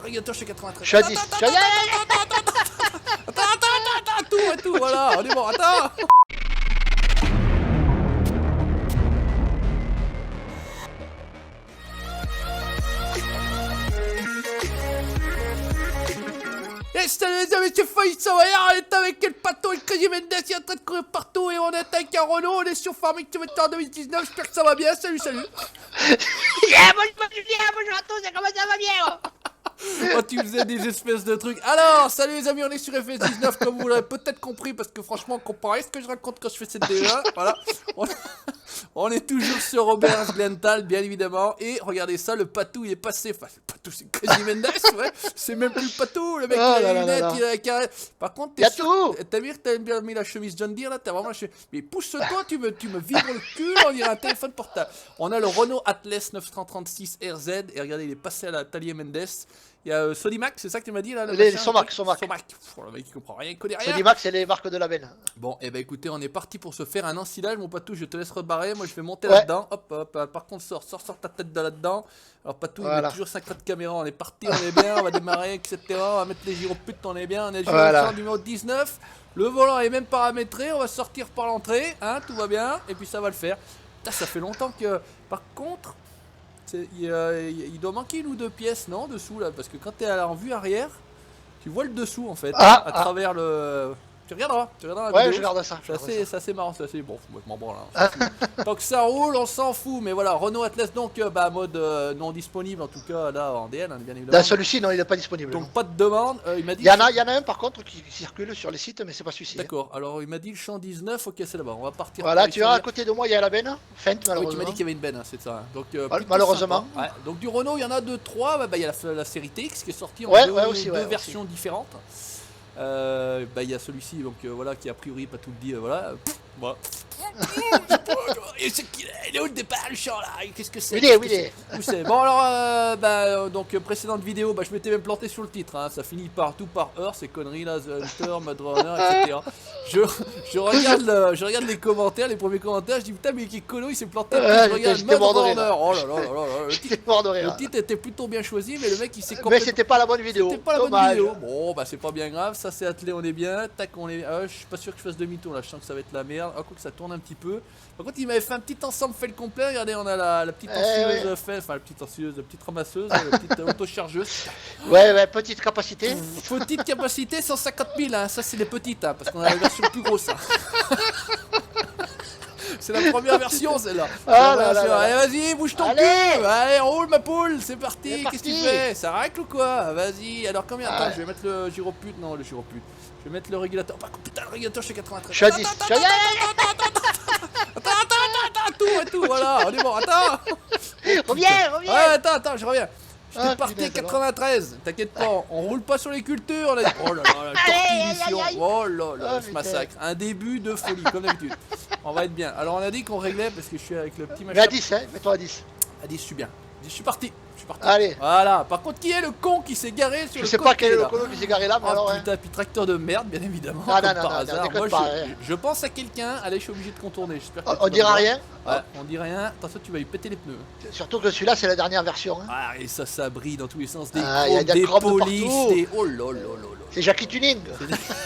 régulateur chez 93. Je suis à 10. Je suis à 10. Attends, tout, voilà, on est bon, attends. Et salut les amis, c'est Faïssa, on est avec El Pato et le Crazy Mendes, il est en train de courir partout et on est avec un Renault, on est sur Farming Simulator en 2019, j'espère que ça va bien, salut. Bonjour à tous, comment ça va bien? Oh, tu faisais des espèces de trucs. Alors, salut les amis, on est sur FS19 comme vous l'avez peut-être compris parce que franchement, comparé à ce que je raconte quand je fais cette DE1, voilà. On est toujours sur Robert Glental, bien évidemment. Et regardez ça, le Patou il est passé. Enfin, le Patou c'est Crazy Mendes, ouais. C'est même plus le Patou, le mec il a les lunettes, il a la carré. Par contre, t'es sûr, t'as vu que t'as bien mis la chemise John Deere là, t'as vraiment. Mais pousse-toi, tu me vibres le cul, on dirait un téléphone portable. On a le Renault Atlas 936 RZ et regardez, il est passé à la Talier Mendes. Il y a Sodimac, c'est ça que tu m'as dit là? Les Somac. Somac. Le mec il comprend rien, il connaît rien. Sodimac, c'est les marques de la benne. Bon, et bah écoutez, on est parti pour se faire un ensilage, mon Patou. Je te laisse rebarrer. Moi je vais monter là-dedans. Hop. Par contre, sors ta tête de là-dedans. Alors, Patou, il met toujours 50 caméras. On est parti, on est bien, on va démarrer, etc. On va mettre les gyroputes, on est bien. On est gyropute numéro 19. Le volant est même paramétré. On va sortir par l'entrée, hein, tout va bien. Et puis ça va le faire. Putain, ça fait longtemps que. Par contre. Il doit manquer une ou deux pièces, non, dessous là, parce que quand tu es en vue arrière, tu vois le dessous en fait, à travers le. Tu regarderas la vidéo. Je regarde ça. C'est assez marrant, c'est assez bon. Moi je m'en branle. Tant que ça roule, on s'en fout. Mais voilà, Renault Atlas donc, mode non disponible en tout cas là en DN, hein, bien évidemment. Dans celui-ci, non, il n'est pas disponible. Donc pas de demande. Il m'a dit. Il y en a un par contre qui circule sur les sites, mais c'est pas celui-ci. D'accord. Alors il m'a dit le champ 19. Ok, c'est là-bas. On va partir. Voilà, tu vois à côté de moi, il y a la benne. Feinte malheureusement. Oui, tu m'as dit qu'il y avait une benne, hein, c'est ça. Donc malheureusement. Ouais. Donc du Renault, il y en a 2-3. Il y a la série TX qui est sortie en deux versions différentes. Il y a celui-ci donc voilà qui a priori pas tout le dit voilà. Et c'est qu'il est, il est où le départ le champ là? Qu'est-ce que c'est? Où il est Où c'est? Bon alors donc précédente vidéo, je m'étais même planté sur le titre, hein, ça finit partout par heure, ces conneries là, The Hunter, Mad Runner, etc. Je regarde les commentaires, les premiers commentaires, je dis putain mais qui est colo, il s'est planté. Je regarde Mad Runner. Oh là là, le titre était plutôt bien choisi, mais le mec il s'est complètement. Mais c'était pas la bonne vidéo. C'était pas la bonne vidéo. Bon c'est pas bien grave, ça c'est attelé, on est bien. Tac, on est. Je suis pas sûr que je fasse demi-tour là, je sens que ça va être la merde. Quoi que ça tourne un petit peu. Par contre, il m'avait fait un petit ensemble fait le complet. Regardez, on a la petite ensuyeuse la petite ramasseuse, la petite autochargeuse. Ouais, petite capacité. Petite capacité, 150 000, hein. Ça c'est les petites, hein, parce qu'on a la version plus grosse. Hein. C'est la première version celle-là. Allez, vas-y, bouge ton cul. Allez, roule ma poule, c'est parti. Qu'est-ce que tu fais? Ça racle ou quoi? Vas-y. Alors combien? Attends, je vais mettre le gyropute. Non, le gyropute. Je vais mettre le régulateur. Par contre, putain, le régulateur chez 93. Je suis à 10. Attends, tout, voilà, on est bon, attends. Reviens. Ouais, attends, je reviens. J'étais parti à 93, t'inquiète pas, on roule pas sur les cultures. Là. Oh là là, la torpillution. Oh là là, ce massacre. Un début de folie, comme d'habitude. On va être bien. Alors on a dit qu'on réglait parce que je suis avec le petit machin. Mais à 10, hein, mets-toi à 10. À 10, je suis bien. Je suis parti. Allez. Voilà. Par contre, qui est le con qui s'est garé sur le côté? Je sais pas quel est le con qui s'est garé là, mais alors. Putain, puis tracteur de merde, bien évidemment. Non, par hasard. Moi, je pense à quelqu'un. Allez, je suis obligé de contourner. J'espère que on dira rien. Ouais, on dit rien. Attention, tu vas lui péter les pneus. Surtout que celui-là, c'est la dernière version. Hein. Ah, et ça brille dans tous les sens. Des polices, des. Oh là là là. C'est Jackie Tuning.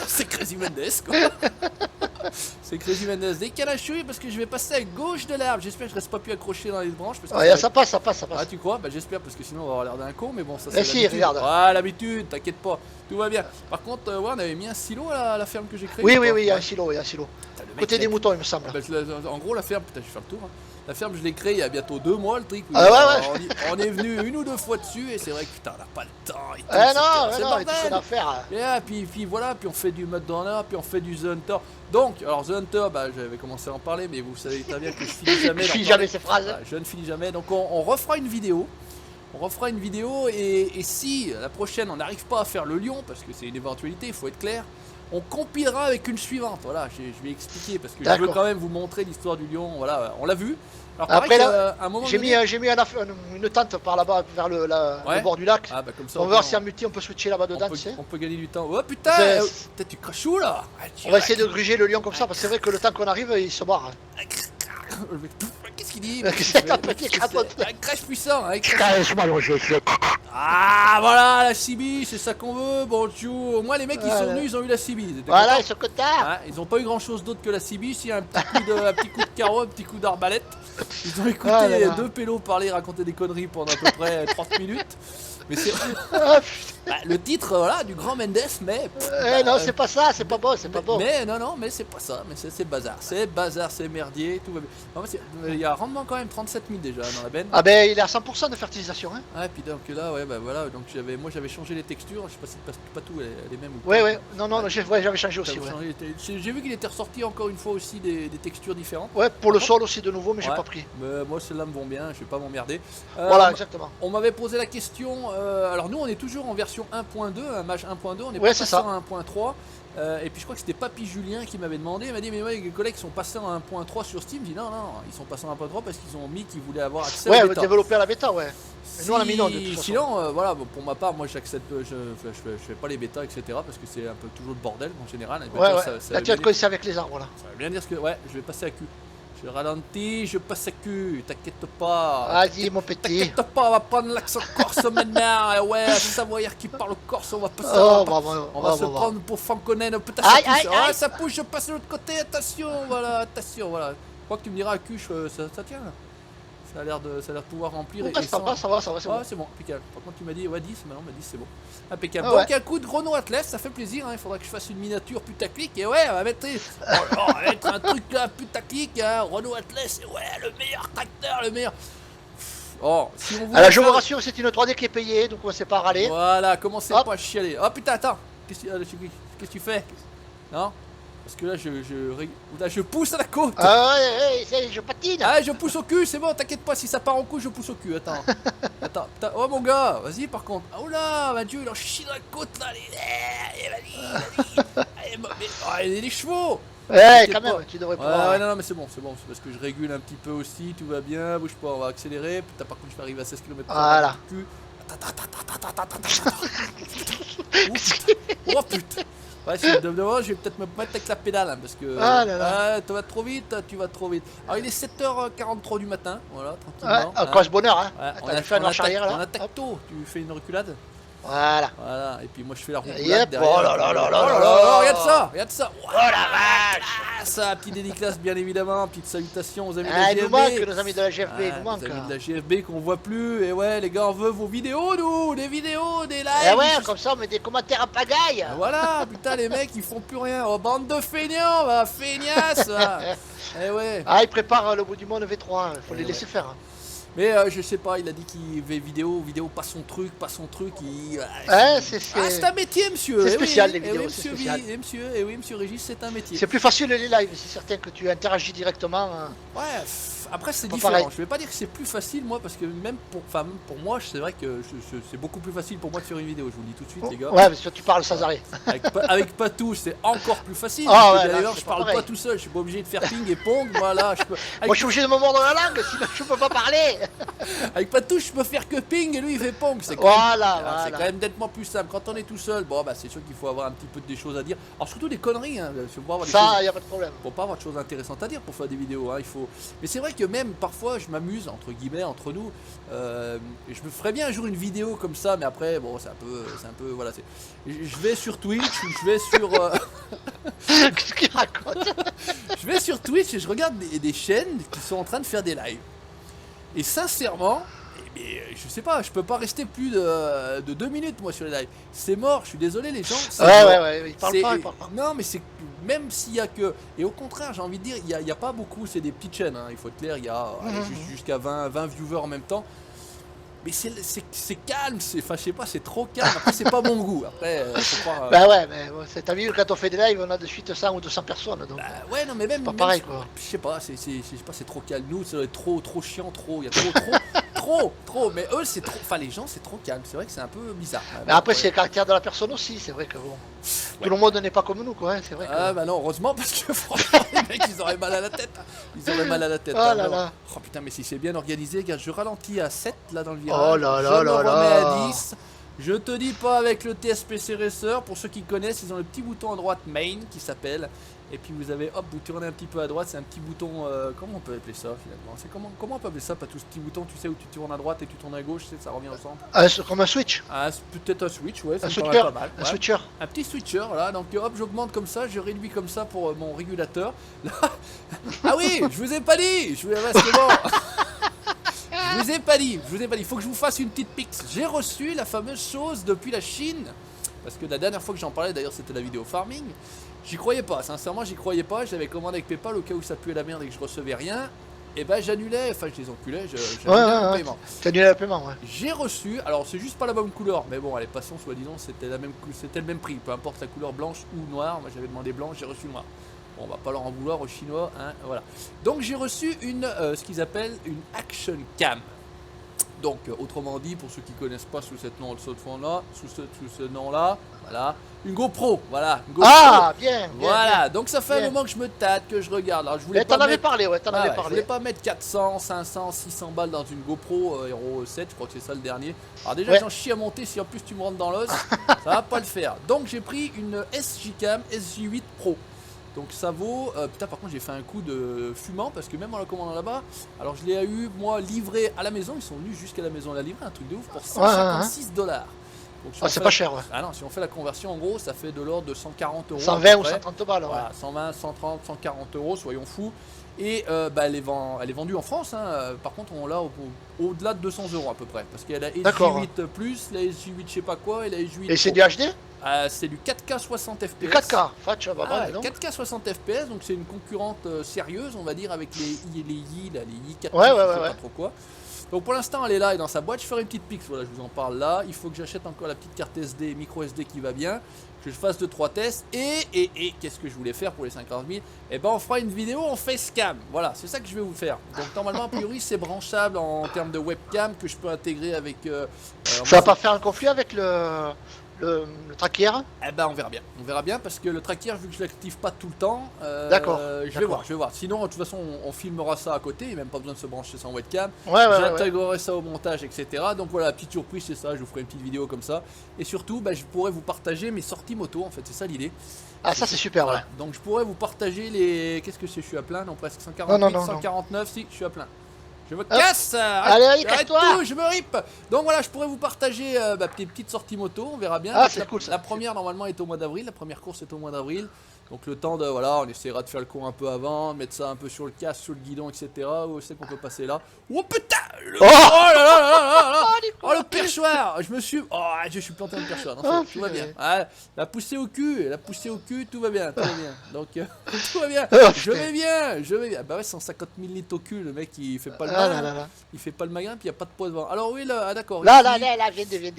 C'est Crazy Mendes, quoi. C'est Crazy Mendes. Dès qu'il y a la chouille, parce que je vais passer à gauche de l'arbre. J'espère que je reste pas plus accroché dans les branches. Parce que ça passe. Ah, tu crois? J'espère, parce que sinon on va avoir l'air d'un con. Mais bon, ça c'est. Si, regarde. Ah, l'habitude, t'inquiète pas. Tout va bien. Par contre, on avait mis un silo à la ferme que j'ai créée. Oui, il y a un silo. Côté des moutons, il me semble. En gros, la ferme, putain, je vais faire le tour. La ferme, je l'ai créée il y a bientôt 2 mois, le truc. On est venu 1 ou 2 fois dessus et c'est vrai que putain, on n'a pas le temps. Et tout, non, il faut en faire. Puis voilà, puis on fait du Mud Runner, puis on fait du The Hunter. Donc, alors The Hunter, j'avais commencé à en parler, mais vous savez très bien que je finis jamais. Je finis jamais ces phrases. Je ne finis jamais. Donc, on refera une vidéo. Et si la prochaine, on n'arrive pas à faire le lion, parce que c'est une éventualité, il faut être clair. On compilera avec une suivante, voilà, je vais expliquer parce que je veux quand même vous montrer l'histoire du lion, voilà, on l'a vu. Alors, après là, j'ai mis une tente par là-bas vers le bord du lac. Comme ça, on va voir si en multi on peut switcher là-bas dedans, tu sais. On peut gagner du temps. Oh putain, tu craches où là? On va essayer de gruger le lion comme ça, parce que c'est vrai que le temps qu'on arrive, il se barre. Qu'est-ce qu'il dit? Un crash puissant. Crash puissant. Ah voilà, la CB, c'est ça qu'on veut. Bonjour. Au moins les mecs qui sont venus, ils ont eu la CB. Ils étaient Voilà, contents. ils sont contents. Hein, ils ont pas eu grand chose d'autre que la CB, si un petit coup de carreau, un petit coup d'arbalète. Ils ont écouté deux pélos parler, raconter des conneries pendant à peu près 30 minutes. Mais c'est le titre voilà, du grand Mendes, mais. Non, c'est pas ça, c'est pas bon, c'est pas bon. Mais non, mais c'est pas ça, mais c'est bazar. C'est bazar, c'est merdier, tout va bien. Non, mais il y a un rendement quand même 37 000 déjà dans la benne. Ah ben il est à 100% de fertilisation. Hein. Ah, et puis donc là, ouais, bah voilà, donc moi j'avais changé les textures, je sais pas si pas tout les mêmes ou pas. Ouais, non, j'avais changé aussi. Ouais. J'ai vu qu'il était ressorti encore une fois aussi des textures différentes. Ouais, pour le sol aussi de nouveau, mais j'ai pas pris. Mais moi celles-là me vont bien, je vais pas m'emmerder. Voilà, exactement. On m'avait posé la question, alors nous on est toujours en version 1.2, un match 1.2, on est pas passé en 1.3. Et puis je crois que c'était Papy Julien qui m'avait demandé, il m'a dit mais ouais, les collègues sont passés en 1.3 sur Steam. Je dis non, ils sont passés en 1.3 parce qu'ils ont mis qu'ils voulaient avoir accès à la bêta. Développer à la bêta, ouais. Mais nous on a mis non de toute façon. Sinon, voilà, bon, pour ma part, moi j'accepte, je fais pas les bêtas, etc. parce que c'est un peu toujours le bordel en général. Là tu vas te coincer avec les arbres là. Ça veut bien dire que je vais passer à Q. Je ralentis, je passe à Q, t'inquiète pas. Vas-y mon petit. T'inquiète pas, on va prendre l'accent corse maintenant. Ouais, Savoyard qui parle corse, on va passer. On va se prendre pour Fanconen. Putain, ça pousse, je passe de l'autre côté, attention, voilà. Je crois que tu me diras à Q, ça tient là. Ça a l'air de pouvoir remplir. Ça va, c'est bon. C'est bon, impeccable. Par contre, tu m'as dit 10, maintenant on m'a dit c'est bon. Impeccable. Donc, un coup de Renault Atlas, ça fait plaisir. Il faudra que je fasse une miniature putaclic. Et ouais, on va mettre un truc là, putaclic. Renault Atlas, le meilleur tracteur, le meilleur. Si on alors, je vous rassure, c'est une 3D qui est payée, donc on va pas râler. Voilà, commencez pas à chialer. Oh putain, attends. Qu'est-ce que tu fais? Non? Parce que là, je pousse à la côte. Ah ouais, je patine. Ah, je pousse au cul, c'est bon, t'inquiète pas, si ça part en coup, je pousse au cul. Attends. Oh mon gars, vas-y par contre. Oh là, mon Dieu, il en chie dans la côte là. Vas-y. Les chevaux. Ouais, quand même, tu devrais pouvoir. Ouais, non, mais c'est bon, c'est parce que je régule un petit peu aussi, tout va bien, bouge pas, on va accélérer. Putain, par contre, je vais arriver à 16 km/h. Voilà. Oh putain. Ouais, je vais peut-être me mettre avec la pédale hein, parce que tu vas trop vite, Alors il est 7h43 du matin, voilà, tranquillement. Encore ce bonheur, hein. On a fait une marche arrière là. On attaque tôt, tu fais une reculade. Voilà. Et puis moi je fais la roulade derrière. Oh là là, regarde ça. Oh la vache. Ça, petite dédicace bien évidemment, petite salutation aux amis de la GFB. GFB. Nous manque, nos amis de la GFB, ils nous manquent. Les amis de la GFB qu'on voit plus, et ouais les gars on veut vos vidéos nous, des vidéos, des lives. Et ouais, comme ça on met des commentaires à pagaille. Voilà, putain les mecs ils font plus rien, bande de feignants, feignasses. Et ouais. Ils préparent le bout du monde V3, il faut les laisser faire. Mais je sais pas, il a dit qu'il fait vidéo, pas son truc, c'est un métier, monsieur. C'est spécial les vidéos, c'est spécial. Monsieur Régis, c'est un métier. C'est plus facile les lives, c'est certain que tu interagis directement. Ouais, après c'est différent. Pareil. Je vais pas dire que c'est plus facile moi, parce que même pour moi, c'est vrai que c'est beaucoup plus facile pour moi de faire une vidéo, je vous le dis tout de suite les gars. Ouais, parce que tu parles sans arrêt. Avec Patou, c'est encore plus facile. D'ailleurs, je parle pas tout seul, je suis pas obligé de faire ping et pong, voilà. Moi je suis obligé de me mordre la langue, sinon je peux pas parler. Avec Patou, je peux faire que ping et lui il fait pong. C'est quand même nettement plus simple. Quand on est tout seul, c'est sûr qu'il faut avoir un petit peu des choses à dire. Alors surtout des conneries, hein. Ça, y a pas de problème. Pour pas avoir de choses intéressantes à dire pour faire des vidéos, hein, il faut. Mais c'est vrai que même parfois je m'amuse entre guillemets entre nous. Et je me ferais bien un jour une vidéo comme ça, mais après c'est un peu voilà. Je vais sur Twitch, je vais sur. Qu'est-ce qu'il raconte? Je vais sur Twitch et je regarde des chaînes qui sont en train de faire des lives. Et sincèrement, je sais pas, je peux pas rester plus de 2 minutes moi sur les lives. C'est mort, je suis désolé les gens. Ouais, ils parlent pas. Non mais c'est même s'il y a que. Et au contraire, j'ai envie de dire, il y a pas beaucoup, c'est des petites chaînes, hein, il faut être clair, il y a jusqu'à 20 viewers en même temps. Mais c'est calme, je sais pas, c'est trop calme. Après, c'est pas mon goût. Après, faut croire. Bah ouais, mais t'as vu, quand on fait des lives, on a de suite 100 ou 200 personnes. Donc, ouais, non, mais même. C'est pas pareil, quoi. Je sais pas, c'est trop calme. Nous, ça doit être trop chiant, il y a trop. Mais eux, c'est trop. Enfin, les gens, c'est trop calme. C'est vrai que c'est un peu bizarre. Mais après, c'est le caractère de la personne aussi. C'est vrai que bon. Tout le monde n'est pas comme nous, quoi. C'est vrai. Bah non, heureusement, parce que franchement, les mecs, ils auraient mal à la tête. Oh là là. Oh putain, mais si c'est bien organisé, regarde, je ralentis à 7 là dans le virage. Oh là là là là. Je me remets à 10. Je te dis pas avec le TSPC Racer, pour ceux qui connaissent, ils ont le petit bouton à droite main qui s'appelle. Et puis vous avez, hop, vous tournez un petit peu à droite, c'est un petit bouton, comment on peut appeler ça finalement? C'est comment on peut appeler ça, pas tout ce petit bouton, tu sais, où tu tournes à droite et tu tournes à gauche, tu sais, ça revient au centre. Ah, comme un switch. Ah, c'est peut-être un switch, ouais, ça Un me paraît switcher. pas mal. Un Ouais. switcher. Un petit switcher, là, donc hop, j'augmente comme ça, je réduis comme ça pour mon régulateur. Là. Ah oui, je vous ai pas dit, je vous c'est bon. Je vous ai pas dit, il faut que je vous fasse une petite pix. J'ai reçu la fameuse chose depuis la Chine. Parce que la dernière fois que j'en parlais, d'ailleurs, c'était la vidéo farming. J'y croyais pas, sincèrement, j'y croyais pas. Je l'avais commandé avec PayPal au cas où ça puait la merde et que je recevais rien. Et ben j'annulais, enfin je les enculais, j'annulais le paiement. T'as annulé le paiement, ouais. J'ai reçu, alors c'est juste pas la bonne couleur, mais bon, allez, passons, soi-disant, c'était le même prix, peu importe la couleur blanche ou noire. Moi j'avais demandé blanc, j'ai reçu noir. Bon, on va pas leur en vouloir aux Chinois, hein, voilà. Donc j'ai reçu ce qu'ils appellent une Action Cam. Donc, autrement dit, pour ceux qui connaissent pas sous ce nom-là, voilà, une GoPro, voilà. Une GoPro. Ah, bien, voilà, donc ça fait bien. un moment que je me tâte, que je regarde. Alors, je voulais Mais pas t'en avais mettre... parlé, ouais, t'en avais Je parlé. voulais pas mettre 400, 500, 600 balles dans une GoPro Hero 7, je crois que c'est ça le dernier. Alors déjà, Ouais. j'en chie à monter, si en plus tu me rentres dans l'os, ça va pas le faire. Donc j'ai pris une SJ-Cam SJ8 Pro. Donc ça vaut, putain par contre j'ai fait un coup de fumant parce que même en la commandant là-bas, alors je l'ai eu moi livré à la maison, ils sont venus jusqu'à la maison la livrer, un truc de ouf pour 156 $. Donc, si Ah, on c'est fait- pas cher, ouais. Ah non, si on fait la conversion en gros, ça fait de l'ordre de 140 euros. 120 ou 130 balles, ouais. Voilà, 120, 130, 140 euros, soyons fous. Et elle est vendue en France, hein. Par contre on l'a au-delà de 200 euros à peu près. Parce qu'il y a la D'accord. SJ8 Plus, la SJ8 je sais pas quoi et la SJ8 Et c'est Pro. du HD? C'est du 4K 60 FPS. Du 4K. Enfin, tu vas Ah, pas, non? 4K 60 FPS, donc c'est une concurrente sérieuse, on va dire, avec les yi, là, les yi 4 Ouais, je ouais, sais ouais, pas ouais. trop quoi. Donc pour l'instant, elle est là, elle est dans sa boîte. Je ferai une petite pix, voilà, je vous en parle là. Il faut que j'achète encore la petite carte SD, micro SD qui va bien, que je fasse 2-3 tests. Et qu'est-ce que je voulais faire pour les 50 000? Eh ben, on fera une vidéo en facecam. Voilà, c'est ça que je vais vous faire. Donc normalement, a priori, c'est branchable en termes de webcam que je peux intégrer avec. Ça va pas faire un conflit avec le tracker? Eh ben on verra bien parce que le tracker vu que je l'active pas tout le temps, D'accord, je vais voir. Sinon de toute façon on filmera ça à côté, il n'y a même pas besoin de se brancher ça en webcam. Ouais. J'intégrerai ça au montage, etc. Donc voilà, la petite surprise c'est ça, je vous ferai une petite vidéo comme ça. Et surtout je pourrais vous partager mes sorties moto en fait, c'est ça l'idée. Ah, ça c'est super, ouais. Donc je pourrais vous partager les... Qu'est-ce que c'est? Je suis à plein? Non presque 148, Non. 149, si je suis à plein. Je me casse! Allez, casse-toi! Tout, je me rip! Donc voilà, je pourrais vous partager des petites sorties moto, on verra bien. Ah, Donc, c'est cool ça. la première normalement est au mois d'avril, la première course est au mois d'avril. Donc le temps de, voilà, on essaiera de faire le con un peu avant, mettre ça un peu sur le casque, sur le guidon, etc. Où c'est qu'on peut passer là? Oh putain! Oh là là là là là! Oh le perchoir! Je suis planté dans le perchoir. Non, tout va bien. Ah, la poussée au cul, tout va bien, Donc tout va bien. Je vais bien. Bah ouais, 150 000 litres au cul, le mec il fait pas le malin. Il fait pas le magrin, puis il n'y a pas de poids devant. Alors oui, là, d'accord. Là, viens.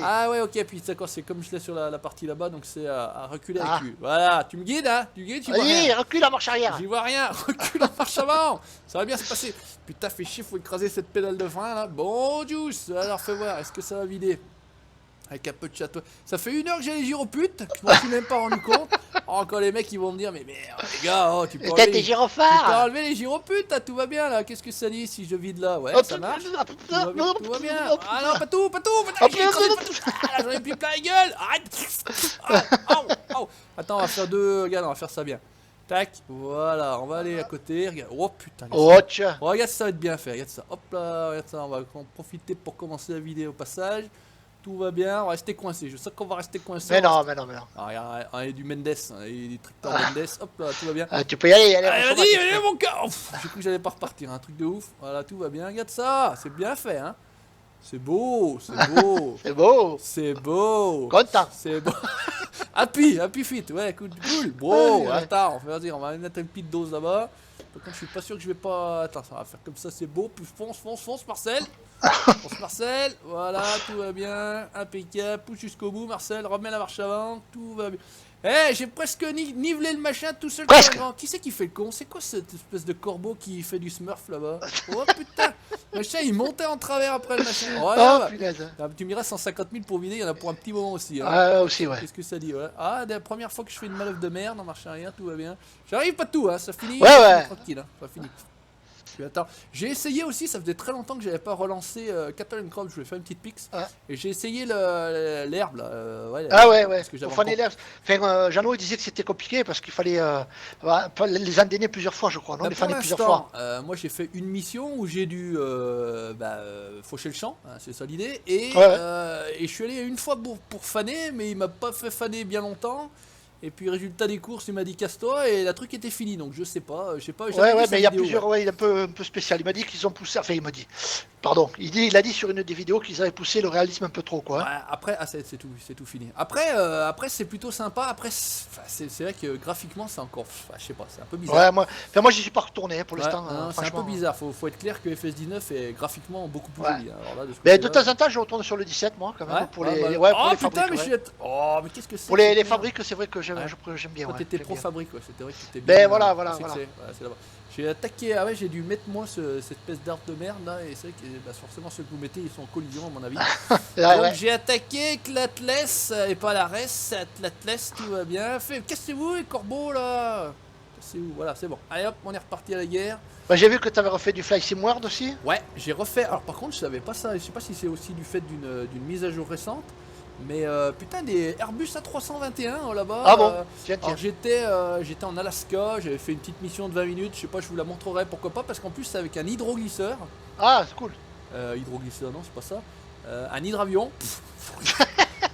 Ah ouais, ok, puis d'accord, c'est comme je l'ai sur la partie là-bas, donc c'est à reculer avec lui. Voilà, tu me guides, hein? Tu vois Allez, rien. recule la marche arrière. J'y vois rien, recule en marche avant. Ça va bien se passer. Putain, fait chier, faut écraser cette pédale de frein là. Bon, Juice, alors fais voir, est-ce que ça va vider? Avec un peu de château. Ça fait 1 heure que j'ai les gyroputes, que je m'en suis même pas rendu compte. Oh, encore les mecs ils vont me dire, mais merde, les gars, tu peux T'as tes tu peux gyrophares. enlever les gyroputes, là, tout va bien là. Qu'est-ce que ça dit si je vide là? Ouais, ça marche. Tout va bien. Ah non, pas tout. Putain, j'ai écrasé Ah, j'en ai plus plein la gueule. Arrête. Au. Attends, on va faire regarde, on va faire ça bien. Tac, voilà, on va aller à côté. Regarde. Oh putain. Oh, tiens. Oh, regarde, ça va être bien fait. Regarde ça. Hop là, regarde ça. On va en profiter pour commencer la vidéo au passage. Tout va bien, on va rester coincé. Je sais qu'on va rester coincé. Mais non. Ah, il y a du Mendes, il y a du tracteur Mendes. Hop là, tout va bien. Ah, tu peux y aller, Allez, vas-y, allez, mon gars. J'ai cru que j'allais pas repartir, un truc de ouf. Voilà, tout va bien. Regarde ça, c'est bien fait, hein. C'est beau. C'est beau. C'est beau. Content. C'est beau. Happy fit, ouais, cool. Bro, Ouais. attends, vas-y, on va mettre une petite dose là-bas. Par contre, je suis pas sûr que je vais pas. Attends, ça va faire comme ça, c'est beau. Puis fonce, Marcel. Fonce, Marcel. Voilà, tout va bien. Impeccable. Pousse jusqu'au bout, Marcel. Remets la marche avant. Tout va bien. J'ai presque nivelé le machin tout seul. Presque. Qui c'est qui fait le con? C'est quoi cette espèce de corbeau qui fait du smurf là-bas? Oh putain. Le machin, il montait en travers après le machin. Voilà. Punaise. Tu me diras 150 000 pour vider, il y en a pour un petit moment aussi. Hein. Ah, aussi, ouais. Qu'est-ce que ça dit? Ouais. Ah, la première fois que je fais une manœuvre de merde en marche arrière, tout va bien. J'arrive pas tout, hein, ça finit. Ouais. Tranquille, hein, ça finit. Puis attends, j'ai essayé aussi, ça faisait très longtemps que j'avais pas relancé Cattle Crop, je voulais faire une petite pix. Ouais. Et j'ai essayé l'herbe là. Ouais, Ah ouais, ouais. parce que Pour j'avais faner l'air. Enfin, Jeannot il disait que c'était compliqué parce qu'il fallait les endainer plusieurs fois, je crois, non? Bah, Les pour faner plusieurs fois. l'instant, moi j'ai fait une mission où j'ai dû faucher le champ, hein, c'est ça l'idée, et, Ouais, ouais. et je suis allé une fois pour faner, mais il m'a pas fait faner bien longtemps. Et puis résultat des courses, il m'a dit casse-toi et la truc était finie, donc je sais pas, Ouais, jamais vu ouais, sa mais il y a vidéo, plusieurs, ouais. ouais, il est un peu spécial. Il m'a dit qu'ils ont poussé, enfin, il m'a dit, pardon, il a dit sur une des vidéos qu'ils avaient poussé le réalisme un peu trop, quoi. Ouais, Hein. après, c'est tout fini. Après, après c'est plutôt sympa. Après, c'est vrai que graphiquement, c'est encore, je sais pas, c'est un peu bizarre. Ouais, moi, j'y suis pas retourné hein, pour Ouais, l'instant, non, c'est un peu franchement. bizarre. Faut être clair que FS19 est graphiquement beaucoup plus Ouais. joli, hein. Alors là, de ce Mais de côté-là, temps en temps, je retourne sur le 17, moi, quand même, ouais, pour ouais, les, bah, ouais, oh pour les putain, fabriques. mais je Ouais. suis. Oh, mais qu'est-ce que c'est Pour que les cette fabriques, c'est vrai que j'aime bien. Toi, Ouais, t'étais j'aime pro bien. fabrique, ouais. C'était vrai que t'étais Ben bien. voilà, C'est que c'est, voilà, c'est là-bas. J'ai attaqué, ah ouais, j'ai dû mettre moi cette espèce d'arbre de merde là, et c'est vrai que bah, forcément ceux que vous mettez ils sont en collision à mon avis. Ouais, Donc ouais. j'ai attaqué avec l'Atlas et pas la res, l'Atlas tout va bien. Cassez-vous les corbeaux là. Cassez-vous, voilà c'est bon. Allez hop, on est reparti à la guerre. Bah, j'ai vu que tu avais refait du Fly Sim World aussi. Ouais, j'ai refait. Alors par contre je savais pas ça, je sais pas si c'est aussi du fait d'une mise à jour récente. Mais putain des Airbus A321 là-bas. Ah bon, tiens, Alors tiens. j'étais en Alaska, j'avais fait une petite mission de 20 minutes, je sais pas, je vous la montrerai pourquoi pas, parce qu'en plus c'est avec un hydroglisseur. Ah, c'est cool. Hydroglisseur non c'est pas ça. Un hydravion.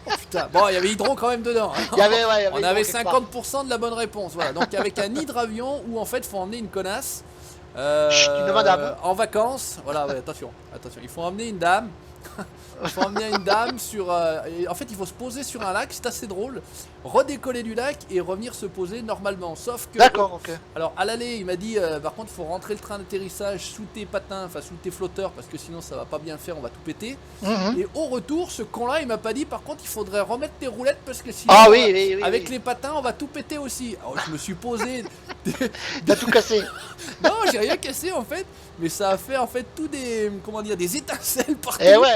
Oh, putain, bon il y avait hydro quand même dedans. Hein. Il y avait, ouais, il y avait On avait quelque part. 50% de la bonne réponse. Voilà, donc avec un hydravion où en fait faut emmener une connasse. Chut, une madame. En vacances. Voilà, ouais, attention, il faut emmener une dame. Il faut emmener une dame sur. En fait, il faut se poser sur un lac, c'est assez drôle. Redécoller du lac et revenir se poser normalement. Sauf que. D'accord, ok. Alors, à l'aller, il m'a dit par contre, il faut rentrer le train d'atterrissage sous tes patins, enfin sous tes flotteurs, parce que sinon ça va pas bien faire, on va tout péter. Mhm. Et au retour, ce con-là, il m'a pas dit par contre, il faudrait remettre tes roulettes, parce que sinon, Ah oui, oui, oui. avec oui. les patins, on va tout péter aussi. Alors, je me suis posé. T'as tout cassé. Non, j'ai rien cassé en fait, mais ça a fait en fait tout des. Comment dire, des étincelles partout. Eh ouais.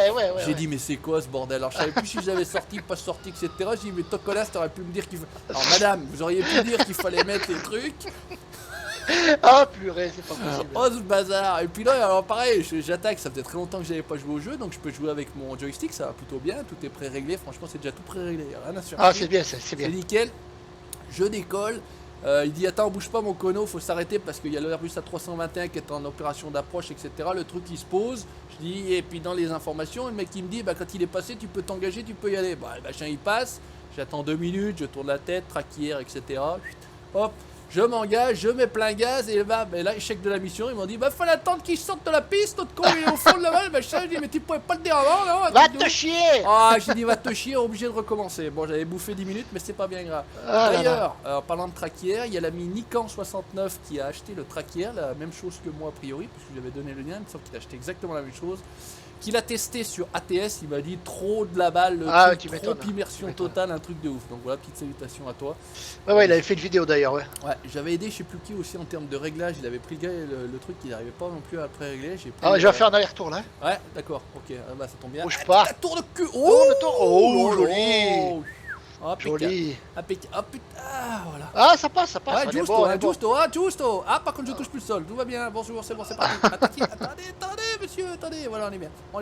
J'ai dit mais c'est quoi ce bordel? Alors je savais plus si j'avais sorti, pas sorti, etc. J'ai dit mais toi connasse t'aurais pu me dire qu'il faut... Alors madame, vous auriez pu dire qu'il fallait mettre les trucs. Ah, purée, c'est pas possible. Oh ce bazar. Et puis là alors pareil, j'attaque, ça faisait très longtemps que j'avais pas joué au jeu, donc je peux jouer avec mon joystick, ça va plutôt bien, tout est pré-réglé, franchement c'est déjà tout pré-réglé, rien à surpris. Ah, c'est bien, c'est C'est bien. nickel. Je décolle. Il dit attends bouge pas mon cono, faut s'arrêter parce qu'il y a le Airbus A321 qui est en opération d'approche, etc. Le truc il se pose, je dis et puis dans les informations, le mec il me dit bah quand il est passé tu peux t'engager, tu peux y aller. Bah le machin il passe, j'attends 2 minutes, je tourne la tête, traquière, etc. Hop, je m'engage, je mets plein gaz et bah, là échec de la mission, ils m'ont dit bah fallait attendre qu'il sorte de la piste, notre con il est au fond de la balle, machin, je dis mais tu pouvais pas le dire avant non? Va te chier. Ah, j'ai dit va te chier, obligé de recommencer. Bon, j'avais bouffé 10 minutes, mais c'est pas bien grave. Ah, là, là. D'ailleurs, en parlant de traquière, il y a l'ami Nikan69 qui a acheté le traquière, la même chose que moi a priori, puisque je lui avais donné le lien, il me semble qu'il a acheté exactement la même chose. Qu'il a testé sur ATS, il m'a dit trop de la balle, le Ah, truc, tu trop m'étonnes. immersion Tu m'étonnes. totale, un truc de ouf. Donc voilà, petite salutation à toi. Ouais, il avait fait une vidéo d'ailleurs, ouais. Ouais, j'avais aidé, je sais plus qui aussi en termes de réglage, il avait pris le truc, il n'arrivait pas non plus à pré-régler. J'ai pris, Ah, je vais faire un aller-retour là. Ouais, d'accord, ok, bah ça tombe bien. Bouge pas. La tour de cul. Tourne, tourne. Oh, là joli. là. Impeccable. Joli. Impeccable. Ah putain, ah, voilà. Ah, ça passe. Ouais, on est Justo, bon, on est bon. Justo, ah, Justo. Ah, par contre, je touche plus le sol. Tout va bien. Bonjour, c'est bon, c'est parti. Attendez, monsieur, attendez. Voilà, on est bien. Bon,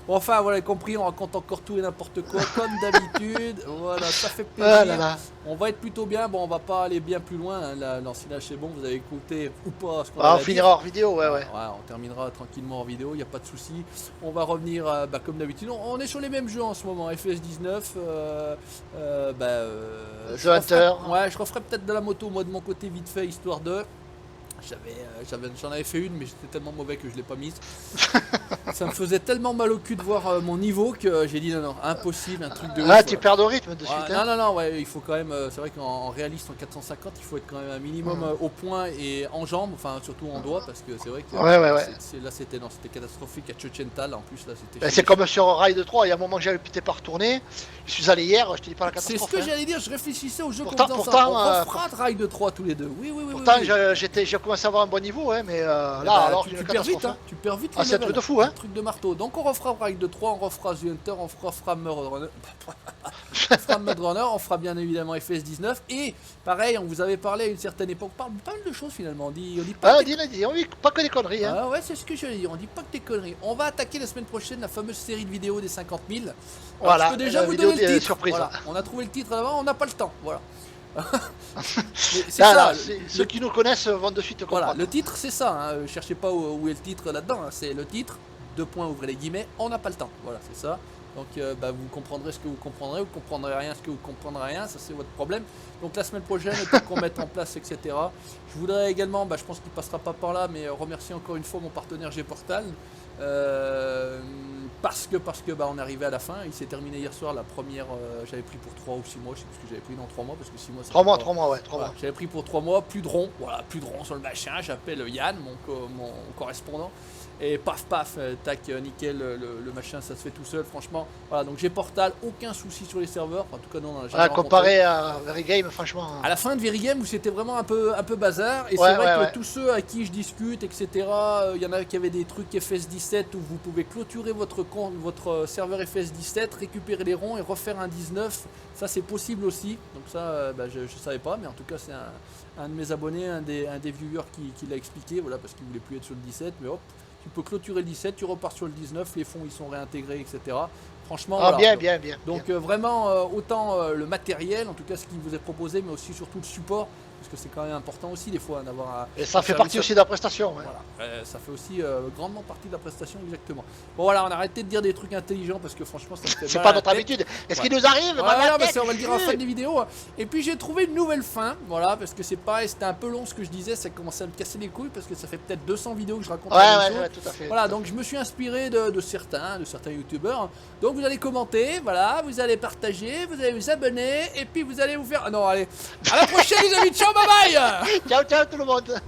enfin, voilà, compris, on raconte encore tout et n'importe quoi, comme d'habitude. Voilà, ça fait plaisir. Ah là là. On va être plutôt bien. Bon, on va pas aller bien plus loin. Hein. Là, non, si là, c'est bon, vous avez écouté ou pas ce qu'on Ah, a on dit. finira hors vidéo, ouais. Ouais, on terminera tranquillement en vidéo, il n'y a pas de souci. On va revenir comme d'habitude. On est sur les mêmes jeux en ce moment, FS19. The Hunter. Ouais, je referai peut-être de la moto moi de mon côté vite fait, histoire de. J'en avais fait une, mais j'étais tellement mauvais que je l'ai pas mise. Ça me faisait tellement mal au cul de voir mon niveau que j'ai dit non, impossible, un truc de Ah, ouf. tu perds de rythme de Ouais, suite. non, Hein. non, ouais, il faut quand même. C'est vrai qu'en réaliste, en 450, il faut être quand même un minimum au point et en jambes, enfin surtout en doigts, parce que c'est vrai que Ouais. là c'était catastrophique à Tchotchental. En plus, là c'était. Ben, c'est comme sur Ride 3, il y a un moment que j'avais pété par retourner. Je suis allé hier, je te dis pas la C'est ce catastrophe. que hein. j'allais dire, je réfléchissais au jeu Pourtant- qu'on faisait pourtant, ensemble. On refera de Ride 3 tous les deux. Oui. Pourtant, j'ai commencer à avoir un bon niveau, hein, mais là, Bah, alors, tu une perds vite, catastrophe. hein. Tu perds vite Ah, les c'est un truc levels, de fou, hein. un truc de marteau. Donc on refera Ride de 3, on refera The Hunter, on refera Mud Runner. On fera Mud Runner, on fera bien évidemment FS 19. Et pareil, on vous avait parlé à une certaine époque, on parle pas mal de choses finalement. On dit pas Ah, des- dis, oui, pas que des conneries, hein. Ah ouais, c'est ce que je veux dire, on dit pas que des conneries. On va attaquer la semaine prochaine la fameuse série de vidéos des 50 000. Alors, Voilà, je peux déjà la vous vidéo donner le des titre. surprises. Voilà. On a trouvé le titre là-bas, on n'a pas le temps. Voilà. Mais c'est Là, ça. là, le- ceux qui nous connaissent vont de suite comprendre. Voilà, le titre c'est ça, hein. Cherchez pas où est le titre là-dedans, hein. C'est le titre, deux points, ouvrez les guillemets, on n'a pas le temps, voilà, c'est ça. Donc bah, vous comprendrez ce que vous comprendrez rien ce que vous comprendrez rien, ça c'est votre problème. Donc la semaine prochaine, le temps qu'on mette en place, etc. Je voudrais également, bah, je pense qu'il passera pas par là, mais remercier encore une fois mon partenaire G-Portal. Parce que bah, on est arrivé à la fin, il s'est terminé hier soir la première, j'avais pris pour 3 ou 6 mois, je sais plus ce que j'avais pris dans 3 mois, parce que 6 mois ça 3 mois, fait pas- 3 mois, ouais, 3 voilà, mois. j'avais pris pour 3 mois, plus de rond, voilà, plus de rond sur le machin, j'appelle Yann, mon correspondant, et paf paf, tac, nickel, le machin, ça se fait tout seul, franchement. Voilà, donc j'ai Portal, aucun souci sur les serveurs, enfin, en tout cas non, on en a jamais Ah, rencontré. comparé à Very Game, franchement. À la fin de Very Game où c'était vraiment un peu bazar, et Ouais, c'est vrai ouais, que ouais. tous ceux à qui je discute, etc., il y en a qui avaient des trucs FS17 où vous pouvez clôturer votre compte, votre serveur FS17, récupérer les ronds et refaire un 19, ça c'est possible aussi, donc ça bah, je savais pas, mais en tout cas c'est un de mes abonnés, un des viewers qui l'a expliqué, voilà, parce qu'il voulait plus être sur le 17, mais hop, tu peux clôturer le 17, tu repars sur le 19, les fonds ils sont réintégrés, etc. Franchement, Ah, voilà. bien. Donc vraiment, autant le matériel, en tout cas ce qui vous est proposé, mais aussi surtout le support, parce que c'est quand même important aussi des fois d'avoir Et ça un fait service partie aussi de la prestation. Ouais. voilà, ça fait aussi grandement partie de la prestation, exactement. Bon voilà, on a arrêté de dire des trucs intelligents parce que franchement ça me fait C'est mal pas à la notre tête. habitude. Est-ce Ouais. qu'il nous arrive Voilà, ma bah, tête, ça, on va le dire en cul. fin de vidéo. Et puis j'ai trouvé une nouvelle fin, voilà, parce que c'est pareil, c'était un peu long ce que je disais, ça commençait à me casser les couilles parce que ça fait peut-être 200 vidéos que je raconte la même chose. Ouais, tout à fait. Voilà, tout à donc je me suis inspiré de certains youtubeurs. Donc vous allez commenter, voilà, vous allez partager, vous allez vous abonner, et puis vous allez vous faire... Ah non, allez, à la prochaine les amis, ciao, bye bye. fait. Ciao tout le monde.